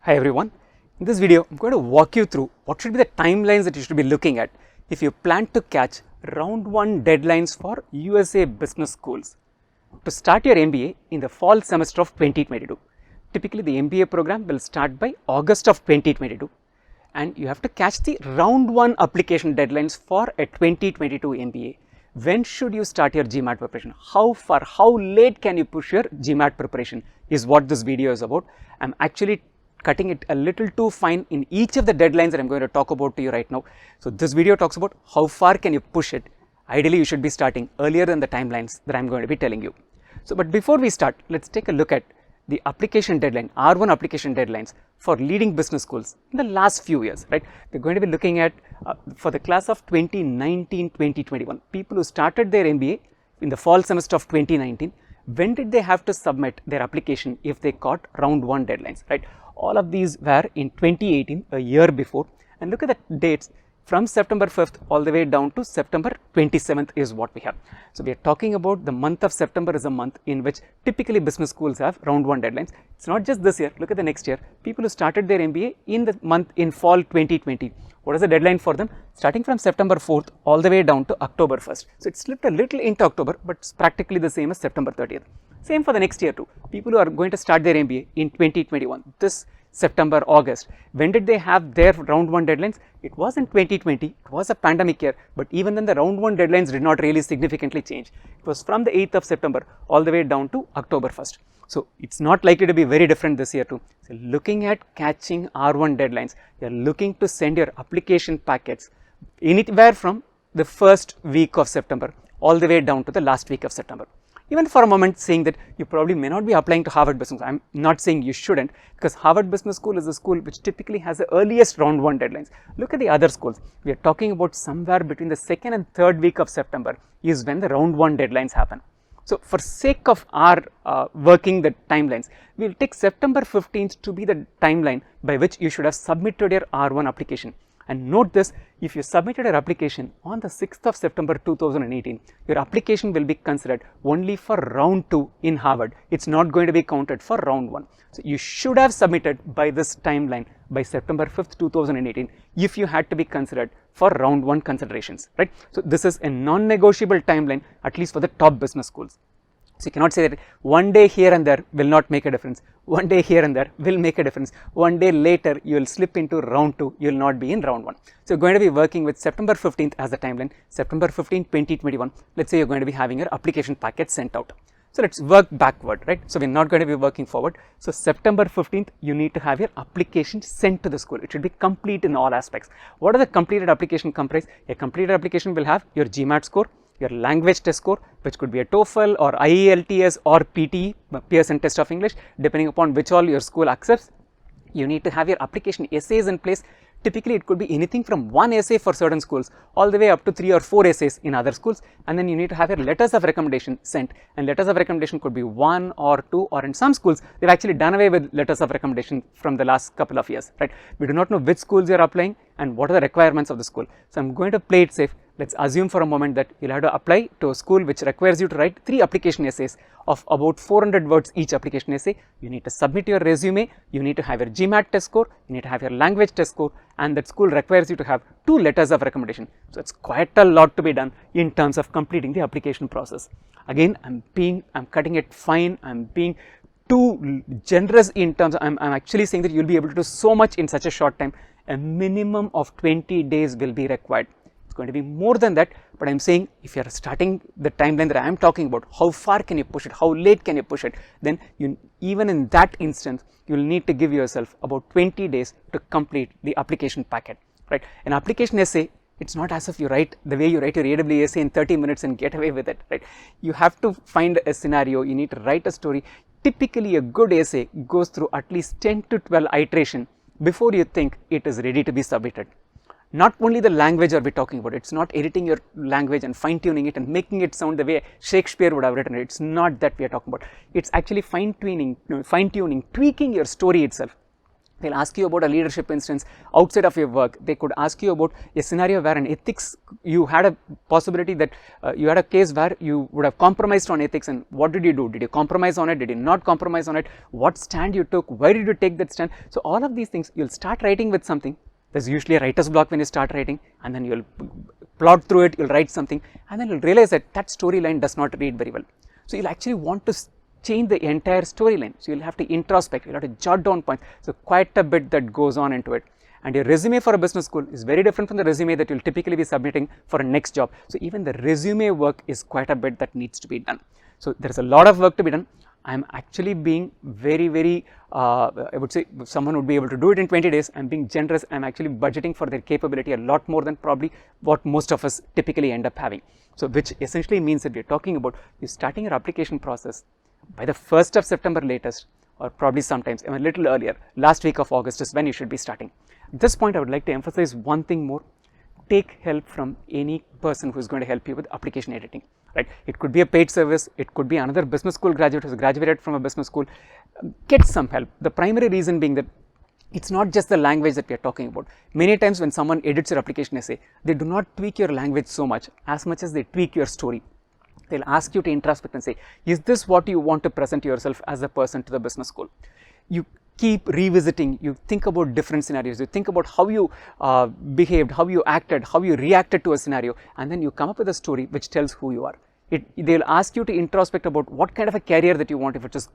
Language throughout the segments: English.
Hi everyone, in this video I am going to walk you through what should be the timelines that you should be looking at if you plan to catch round 1 deadlines for USA business schools to start your MBA in the fall semester of 2022. Typically the MBA program will start by August of 2022 and you have to catch the round 1 application deadlines for a 2022 MBA. When should you start your GMAT preparation? How far, how late can you push your GMAT preparation is what this video is about. I am actually cutting it a little too fine in each of the deadlines that I am going to talk about to you right now. So this video talks about how far can you push it. Ideally you should be starting earlier than the timelines that I am going to be telling you. So but before we start, let's take a look at the application deadline, R1 application deadlines for leading business schools in the last few years, right? We're going to be looking at for the class of 2019-2021, people who started their MBA in the fall semester of 2019, when did they have to submit their application if they caught round 1 deadlines, right? All of these were in 2018, a year before, and look at the dates from September 5th all the way down to September 27th is what we have. So we are talking about the month of September is a month in which typically business schools have round 1 deadlines. It's not just this year, look at the next year. People who started their MBA in the month in fall 2020, what is the deadline for them? Starting from September 4th all the way down to October 1st. So it slipped a little into October, but it's practically the same as September 30th. Same for the next year too. People who are going to start their MBA in 2021, this September, August, when did they have their round 1 deadlines? It was in 2020, it was a pandemic year, but even then the round 1 deadlines did not really significantly change. It was from the 8th of September all the way down to October 1st. So it's not likely to be very different this year too. So looking at catching R1 deadlines, you are looking to send your application packets anywhere from the first week of September all the way down to the last week of September. Even for a moment saying that you probably may not be applying to Harvard Business School. I am not saying you shouldn't, because Harvard Business School is a school which typically has the earliest round 1 deadlines. Look at the other schools. We are talking about somewhere between the 2nd and 3rd week of September is when the round 1 deadlines happen. So for sake of our working the timelines, we will take September 15th to be the timeline by which you should have submitted your R1 application. And note this, if you submitted your application on the 6th of September 2018, your application will be considered only for round 2 in Harvard. It's not going to be counted for round 1. So you should have submitted by this timeline by September 5th, 2018, if you had to be considered for round 1 considerations, right? So this is a non-negotiable timeline, at least for the top business schools. So you cannot say that one day here and there will not make a difference, one day here and there will make a difference, one day later you will slip into round 2, you will not be in round 1. So you're going to be working with September 15th as the timeline, September 15, 2021, let's say you're going to be having your application packet sent out. So let's work backward, right? So we're not going to be working forward. So September 15th, you need to have your application sent to the school. It should be complete in all aspects. What are the completed application comprise? A completed application will have your GMAT score, your language test score, which could be a TOEFL or IELTS or PTE, Pearson Test of English, depending upon which all your school accepts. You need to have your application essays in place. Typically, it could be anything from 1 essay for certain schools all the way up to 3 or 4 essays in other schools. And then you need to have your letters of recommendation sent. And letters of recommendation could be 1 or 2, or in some schools, they've actually done away with letters of recommendation from the last couple of years, right? We do not know which schools you're applying and what are the requirements of the school. So I'm going to play it safe. Let's assume for a moment that you'll have to apply to a school which requires you to write 3 application essays of about 400 words each application essay. You need to submit your resume, you need to have your GMAT test score, you need to have your language test score, and that school requires you to have 2 letters of recommendation. So it's quite a lot to be done in terms of completing the application process. Again, I'm cutting it fine, I'm being too generous in terms of, I'm actually saying that you'll be able to do so much in such a short time. A minimum of 20 days will be required. Going to be more than that, but I'm saying if you are starting the timeline that I am talking about, how far can you push it, how late can you push it, then even in that instance, you will need to give yourself about 20 days to complete the application packet, right? An application essay, it's not as if you write the way you write your AW essay in 30 minutes and get away with it, right? You have to find a scenario, you need to write a story. Typically, a good essay goes through at least 10 to 12 iteration before you think it is ready to be submitted. Not only the language are we talking about, it's not editing your language and fine tuning it and making it sound the way Shakespeare would have written it. It's not that we are talking about. It's actually fine tuning, tweaking your story itself. They'll ask you about a leadership instance outside of your work. They could ask you about a scenario where an ethics, you had a possibility that you had a case where you would have compromised on ethics, and what did you do? Did you compromise on it? Did you not compromise on it? What stand you took? Why did you take that stand? So all of these things, you'll start writing with something. There's usually a writer's block when you start writing, and then you'll plot through it, you'll write something, and then you'll realize that that storyline does not read very well. So you'll actually want to change the entire storyline. So you'll have to introspect, you'll have to jot down points. So quite a bit that goes on into it. And your resume for a business school is very different from the resume that you'll typically be submitting for a next job. So even the resume work is quite a bit that needs to be done. So there's a lot of work to be done. I'm actually being very, I would say someone would be able to do it in 20 days. I'm being generous. I'm actually budgeting for their capability a lot more than probably what most of us typically end up having. So which essentially means that we're talking about you starting your application process by the 1st of September latest, or probably sometimes a little earlier. Last week of August is when you should be starting. At this point, I would like to emphasize one thing more. Take help from any person who is going to help you with application editing, right? It could be a paid service. It could be another business school graduate who has graduated from a business school. Get some help. The primary reason being that it's not just the language that we are talking about. Many times when someone edits your application essay, they do not tweak your language so much as they tweak your story. They'll ask you to introspect and say, is this what you want to present yourself as a person to the business school? You keep revisiting, you think about different scenarios, you think about how you behaved, how you acted, how you reacted to a scenario, and then you come up with a story which tells who you are. They'll ask you to introspect about what kind of a career that you want, if it's just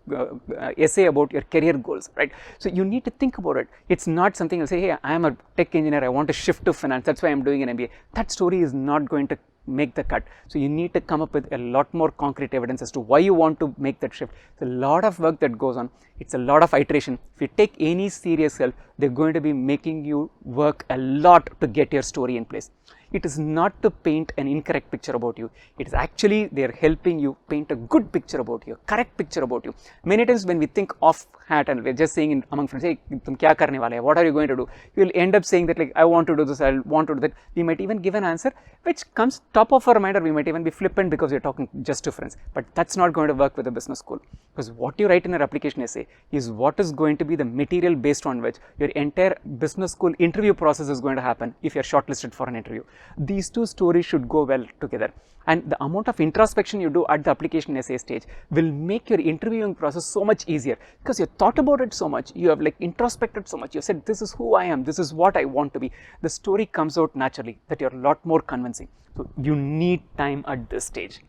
essay about your career goals, right? So you need to think about it. It's not something you'll say, hey, I am a tech engineer, I want to shift to finance, that's why I'm doing an MBA. That story is not going to make the cut. So you need to come up with a lot more concrete evidence as to why you want to make that shift. It's a lot of work that goes on. It's a lot of iteration. If you take any serious help, they're going to be making you work a lot to get your story in place. It is not to paint an incorrect picture about you. It is actually they're helping you paint a good picture about you, a correct picture about you. Many times when we think off hat and we're just saying among friends, hey, tum kya karne wale hai? What are you going to do? You will end up saying that like, I want to do this, I want to do that. We might even give an answer which comes top of our mind, or we might even be flippant because we're talking just to friends. But that's not going to work with a business school, because what you write in your application essay is what is going to be the material based on which your entire business school interview process is going to happen if you're shortlisted for an interview. These two stories should go well together, and the amount of introspection you do at the application essay stage will make your interviewing process so much easier, because you thought about it so much, you have like introspected so much, you said this is who I am, this is what I want to be. The story comes out naturally, that you're a lot more convincing. So you need time at this stage.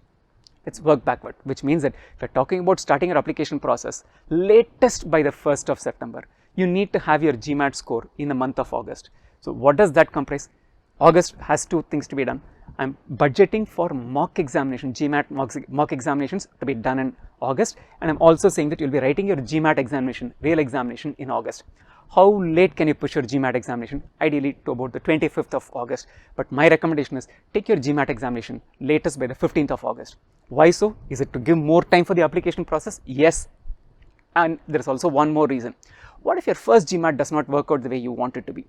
Let's work backward, which means that if you're talking about starting your application process latest by the 1st of September, you need to have your GMAT score in the month of August. So what does that comprise? August has two things to be done. I'm budgeting for mock examination, GMAT mock examinations to be done in August, and I'm also saying that you'll be writing your GMAT examination, real examination, in August. How late can you push your GMAT examination? Ideally to about the 25th of August, but my recommendation is take your GMAT examination latest by the 15th of August. Why so? Is it to give more time for the application process? Yes, and there's also one more reason. What if your first GMAT does not work out the way you want it to be?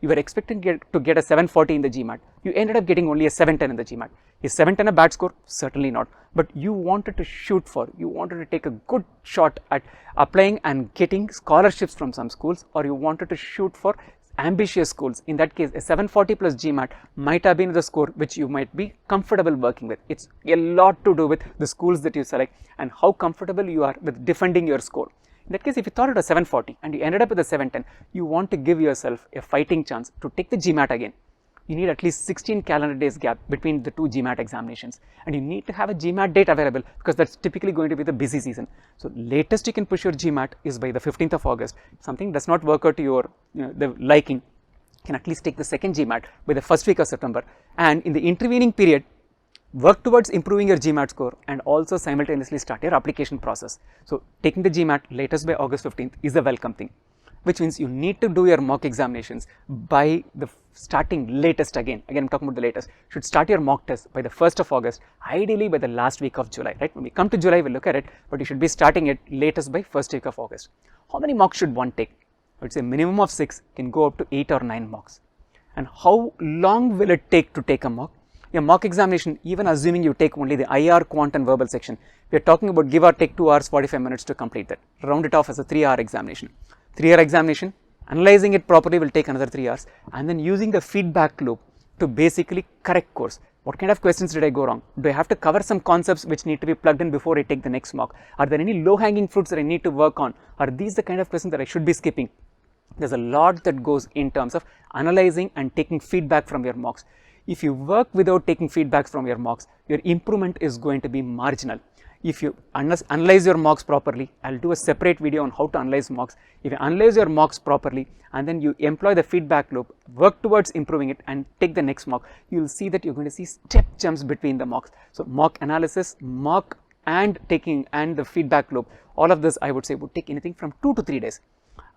You were expecting to get a 740 in the GMAT. You ended up getting only a 710 in the GMAT. Is 710 a bad score? Certainly not. But you wanted to shoot for, you wanted to take a good shot at applying and getting scholarships from some schools, or you wanted to shoot for ambitious schools. In that case, a 740 plus GMAT might have been the score which you might be comfortable working with. It's a lot to do with the schools that you select and how comfortable you are with defending your score. In that case, if you thought it was 740 and you ended up with a 710, you want to give yourself a fighting chance to take the GMAT again. You need at least 16 calendar days gap between the two GMAT examinations, and you need to have a GMAT date available, because that's typically going to be the busy season. So latest you can push your GMAT is by the 15th of August. If something does not work out to your the liking, you can at least take the second GMAT by the first week of September, and in the intervening period, work towards improving your GMAT score and also simultaneously start your application process. So taking the GMAT latest by August 15th is a welcome thing, which means you need to do your mock examinations by the starting latest again I'm talking about the latest, should start your mock test by the 1st of August, ideally by the last week of July, right? When we come to July, we'll look at it, but you should be starting it latest by 1st week of August. How many mocks should one take? I would say minimum of 6, can go up to 8 or 9 mocks. And how long will it take to take a mock? Your mock examination, even assuming you take only the IR, quant and verbal section, we are talking about give or take 2 hours 45 minutes to complete that. Round it off as a 3-hour examination. 3-hour examination, Analyzing it properly will take another 3 hours, and then using the feedback loop to basically correct course. What kind of questions did I go wrong? Do I have to cover some concepts which need to be plugged in before I take the next mock? Are there any low hanging fruits that I need to work on? Are these the kind of questions that I should be skipping? There's a lot that goes in terms of analyzing and taking feedback from your mocks. If you work without taking feedback from your mocks, your improvement is going to be marginal. If you analyze your mocks properly, I'll do a separate video on how to analyze mocks. If you analyze your mocks properly and then you employ the feedback loop, work towards improving it and take the next mock, you'll see that you're going to see step jumps between the mocks. So mock analysis, mock and taking and the feedback loop, all of this I would say would take anything from 2 to 3 days.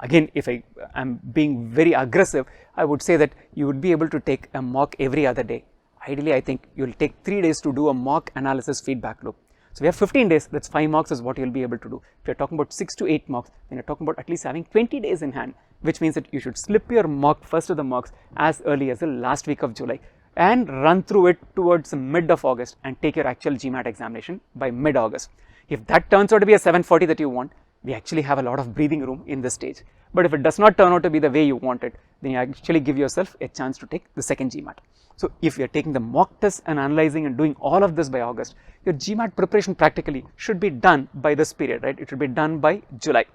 Again, if I am being very aggressive, I would say that you would be able to take a mock every other day. Ideally, I think you'll take 3 days to do a mock analysis feedback loop. So we have 15 days, that's 5 mocks is what you'll be able to do. If you're talking about 6 to 8 mocks, then you're talking about at least having 20 days in hand, which means that you should slip your mock first of the mocks as early as the last week of July and run through it towards the mid of August and take your actual GMAT examination by mid-August. If that turns out to be a 740 that you want, we actually have a lot of breathing room in this stage. But if it does not turn out to be the way you want it, then you actually give yourself a chance to take the second GMAT. So if you're taking the mock test and analyzing and doing all of this by August, your GMAT preparation practically should be done by this period, right? It should be done by July.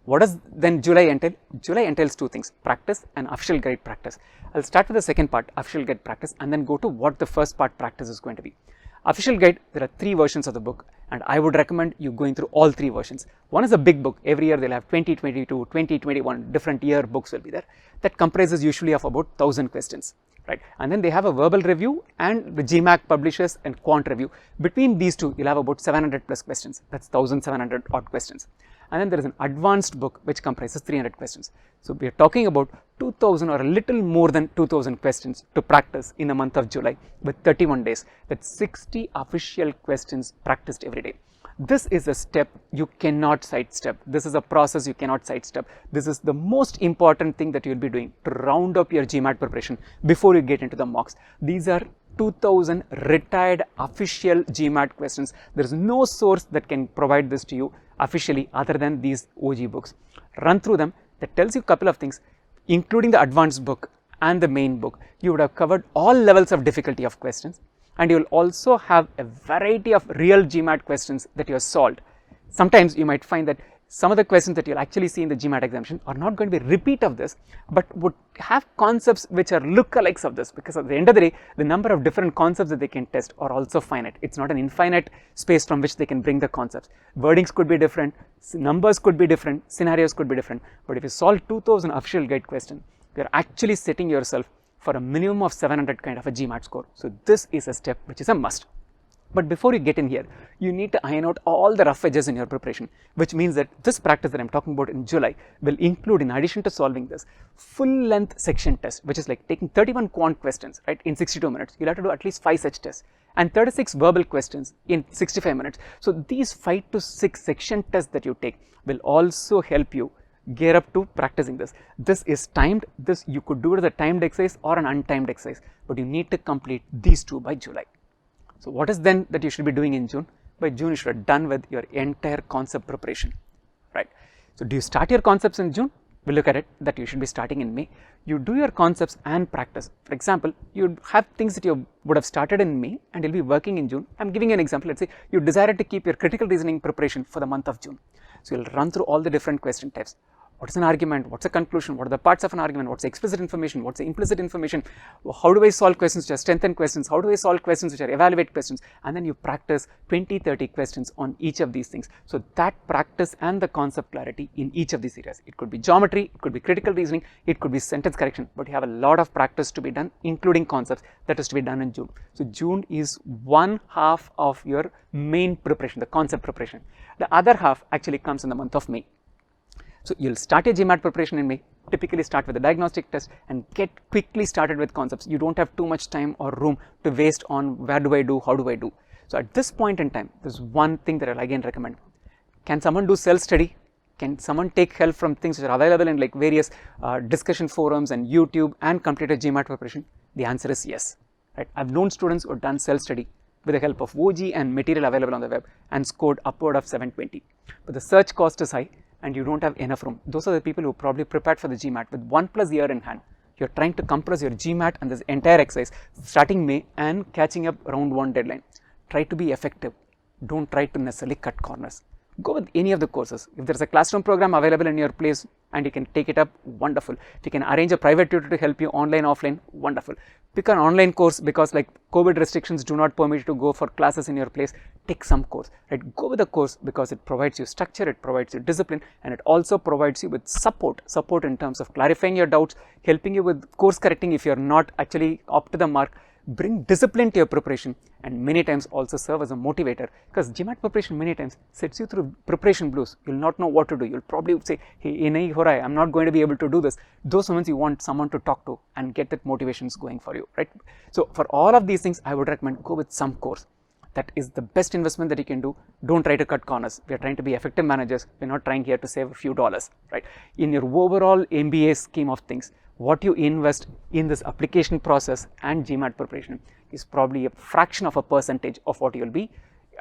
What does then July entail? July entails 2 things, practice and official guide practice. I'll start with the second part, official guide practice, and then go to what the first part practice is going to be. Official guide, there are 3 versions of the book, and I would recommend you going through all 3 versions. One is a big book. Every year they'll have 2022, 2021, different year books will be there. That comprises usually of about 1000 questions, right? And then they have a verbal review and the GMAT publishes and quant review. Between these two, you'll have about 700 plus questions. That's 1700 odd questions. And then there is an advanced book which comprises 300 questions. So we are talking about 2000 or a little more than 2000 questions to practice in the month of July with 31 days. That's 60 official questions practiced every day. This is a step you cannot sidestep. This is a process you cannot sidestep. This is the most important thing that you'll be doing to round up your GMAT preparation before you get into the mocks. These are 2000 retired official GMAT questions. There is no source that can provide this to you officially other than these OG books. Run through them. That tells you a couple of things, including the advanced book and the main book. You would have covered all levels of difficulty of questions, and you will also have a variety of real GMAT questions that you have solved. Sometimes you might find that some of the questions that you'll actually see in the GMAT examination are not going to be a repeat of this, but would have concepts which are lookalikes of this, because at the end of the day, the number of different concepts that they can test are also finite. It's not an infinite space from which they can bring the concepts. Wordings could be different, numbers could be different, scenarios could be different, but if you solve 2000 official guide questions, you're actually setting yourself for a minimum of 700 kind of a GMAT score. So this is a step which is a must. But before you get in here, you need to iron out all the rough edges in your preparation, which means that this practice that I'm talking about in July will include, in addition to solving this, full length section test, which is like taking 31 quant questions, right, in 62 minutes. You'll have to do at least 5 such tests and 36 verbal questions in 65 minutes. So these 5 to 6 section tests that you take will also help you gear up to practicing this. This is timed. This you could do it as a timed exercise or an untimed exercise, but you need to complete these 2 by July. So what is then that you should be doing in June? By June, you should have done with your entire concept preparation, right? So do you start your concepts in June? We'll look at it that you should be starting in May. You do your concepts and practice. For example, you have things that you would have started in May and you'll be working in June. I'm giving you an example. Let's say you decided to keep your critical reasoning preparation for the month of June. So you'll run through all the different question types. What is an argument? What's a conclusion? What are the parts of an argument? What's the explicit information? What's the implicit information? How do I solve questions which are strengthened questions? How do I solve questions which are evaluate questions? And then you practice 20, 30 questions on each of these things. So that practice and the concept clarity in each of these areas. It could be geometry, it could be critical reasoning, it could be sentence correction, but you have a lot of practice to be done, including concepts that is to be done in June. So June is one half of your main preparation, the concept preparation. The other half actually comes in the month of May. So you'll start your GMAT preparation in May, typically start with the diagnostic test and get quickly started with concepts. You don't have too much time or room to waste on where do I do, how do I do. So at this point in time, there's one thing that I'll again recommend. Can someone do self-study? Can someone take help from things which are available in like various discussion forums and YouTube and complete a GMAT preparation? The answer is yes. Right? I've known students who have done self-study with the help of OG and material available on the web and scored upward of 720. But the search cost is high. and you don't have enough room. Those are the people who probably prepared for the GMAT with 1+ year in hand. You're trying to compress your GMAT and this entire exercise starting May and catching up round 1 deadline. Try to be effective. Don't try to necessarily cut corners. Go with any of the courses. If there's a classroom program available in your place and you can take it up, wonderful. If you can arrange a private tutor to help you online, offline, wonderful. Pick an online course because like COVID restrictions do not permit you to go for classes in your place. Take some course, right? Go with a course because it provides you structure, it provides you discipline, and it also provides you with support in terms of clarifying your doubts, helping you with course correcting if you're not actually up to the mark. Bring discipline to your preparation, and many times also serve as a motivator, because GMAT preparation many times sets you through preparation blues. You'll not know what to do. You'll probably say, hey, I'm not going to be able to do this. Those moments you want someone to talk to and get that motivations going for you, right? So for all of these things, I would recommend go with some course. That is the best investment that you can do. Don't try to cut corners. We are trying to be effective managers. We're not trying here to save a few dollars, right? In your overall MBA scheme of things, what you invest in this application process and GMAT preparation is probably a fraction of a percentage of what you'll be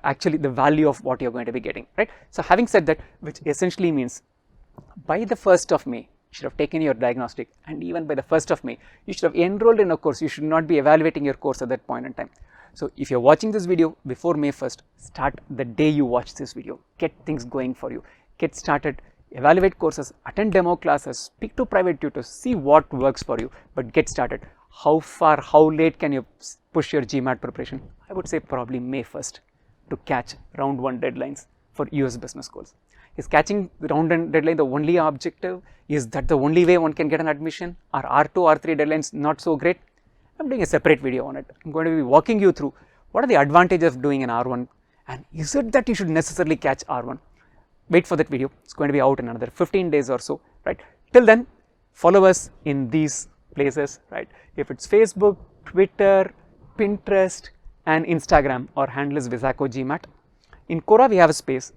actually the value of what you're going to be getting, right? So having said that, which essentially means by the 1st of May, you should have taken your diagnostic, and even by the 1st of May, you should have enrolled in a course. You should not be evaluating your course at that point in time. So if you're watching this video before May 1st, start the day you watch this video. Get things going for you. Get started. Evaluate courses, attend demo classes, speak to private tutors, see what works for you, but get started. How late can you push your GMAT preparation? I would say probably May 1st to catch round 1 deadlines for US business schools. Is catching the round 1 deadline the only objective? Is that the only way one can get an admission? Are R2, R3 deadlines not so great? I'm doing a separate video on it. I'm going to be walking you through what are the advantages of doing an R1, and is it that you should necessarily catch R1? Wait for that video. It's going to be out in another 15 days or so, right? Till then, follow us in these places, right? If it's Facebook, Twitter, Pinterest, and Instagram, our handle is Wizako GMAT. In Quora, we have a space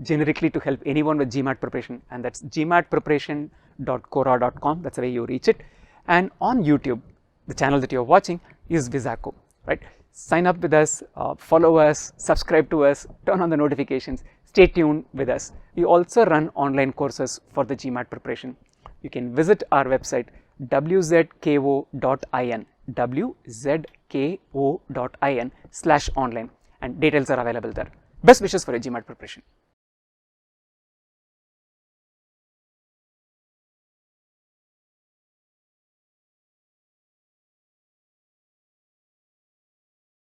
generically to help anyone with GMAT preparation, and that's gmatpreparation.quora.com. That's the way you reach it. And on YouTube, the channel that you're watching is Wizako, right? Sign up with us, follow us, subscribe to us, turn on the notifications, stay tuned with us. We also run online courses for the GMAT preparation. You can visit our website wzko.in, wzko.in/online, and details are available there. Best wishes for your GMAT preparation.